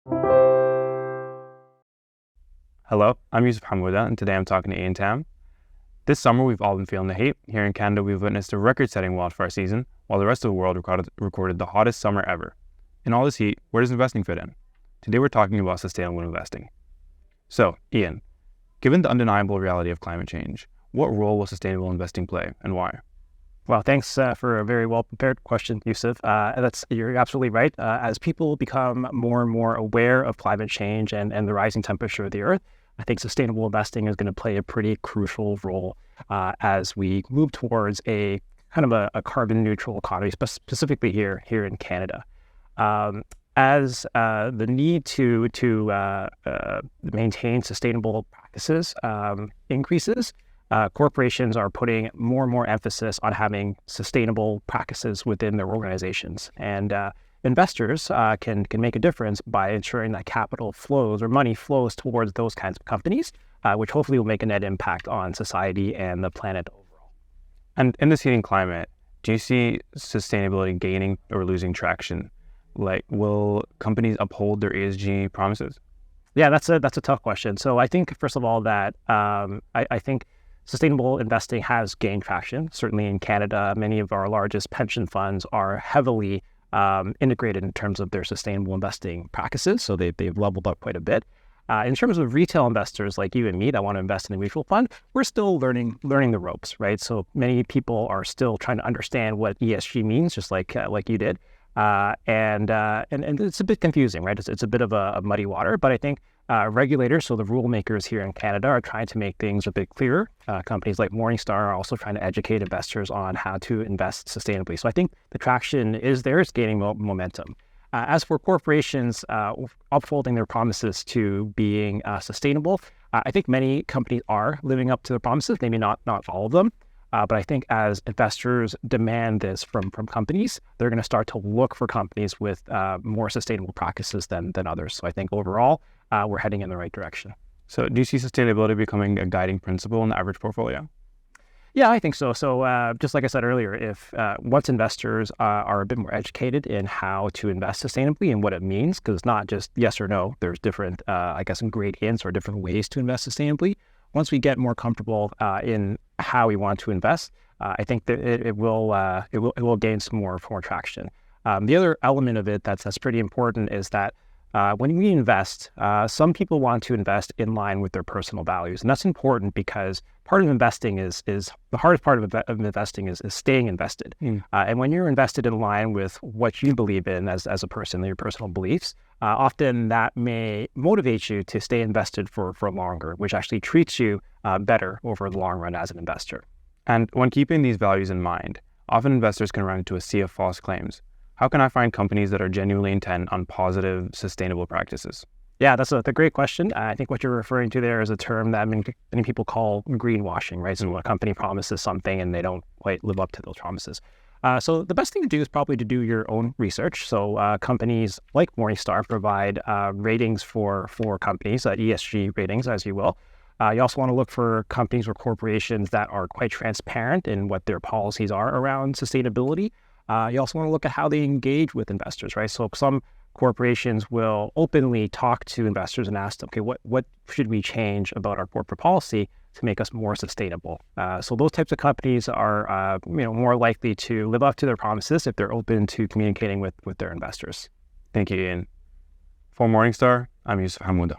Hello, I'm Youssef Hamoda, and today I'm talking to Ian Tam. This summer, we've all been feeling the heat. Here in Canada, we've witnessed a record-setting wildfire season, while the rest of the world recorded the hottest summer ever. In all this heat, where does investing fit in? Today, we're talking about sustainable investing. So, Ian, given the undeniable reality of climate change, what role will sustainable investing play, and why? Well, thanks for a very well-prepared question, Youssef. You're absolutely right. As people become more and more aware of climate change and the rising temperature of the Earth, I think sustainable investing is going to play a pretty crucial role as we move towards a kind of a carbon neutral economy, specifically here in Canada. As the need to maintain sustainable practices increases, corporations are putting more and more emphasis on having sustainable practices within their organizations. And investors can make a difference by ensuring that capital flows or money flows towards those kinds of companies, which hopefully will make a net impact on society and the planet overall. And in this heating climate, do you see sustainability gaining or losing traction? Like, will companies uphold their ESG promises? Yeah, that's a tough question. So I think, first of all, that I think sustainable investing has gained traction. Certainly in Canada, many of our largest pension funds are heavily integrated in terms of their sustainable investing practices. So they've leveled up quite a bit. In terms of retail investors like you and me that want to invest in a mutual fund, we're still learning the ropes, right? So many people are still trying to understand what ESG means, just like you did. And it's a bit confusing, right? It's a bit of a muddy water, but I think regulators, so the rule makers here in Canada, are trying to make things a bit clearer. Companies like Morningstar are also trying to educate investors on how to invest sustainably. So I think the traction is there. It's gaining momentum. As for corporations upholding their promises to being sustainable, I think many companies are living up to their promises, maybe not all of them. But I think as investors demand this from companies, they're going to start to look for companies with more sustainable practices than others. So I think overall, we're heading in the right direction. So do you see sustainability becoming a guiding principle in the average portfolio? Yeah, I think so. So just like I said earlier, if once investors are a bit more educated in how to invest sustainably and what it means, because it's not just yes or no, there's different, ingredients or different ways to invest sustainably. Once we get more comfortable in how we want to invest, I think that it will gain some more traction. The other element of it that's pretty important is that when we invest, some people want to invest in line with their personal values, and that's important because part of investing is the hardest part of investing is staying invested. And when you're invested in line with what you believe in as a person, your personal beliefs, often that may motivate you to stay invested for longer, which actually treats you better over the long run as an investor. And when keeping these values in mind, often investors can run into a sea of false claims. How can I find companies that are genuinely intent on positive, sustainable practices? Yeah, that's a great question. I think what you're referring to there is a term that many people call greenwashing, right? So when a company promises something and they don't quite live up to those promises. So the best thing to do is probably to do your own research. So companies like Morningstar provide ratings for companies, ESG ratings, as you will. You also want to look for companies or corporations that are quite transparent in what their policies are around sustainability. You also want to look at how they engage with investors, right? So some corporations will openly talk to investors and ask them, okay, what should we change about our corporate policy to make us more sustainable? So those types of companies are more likely to live up to their promises if they're open to communicating with their investors. Thank you, Ian. For Morningstar, I'm Youssef Hamoda.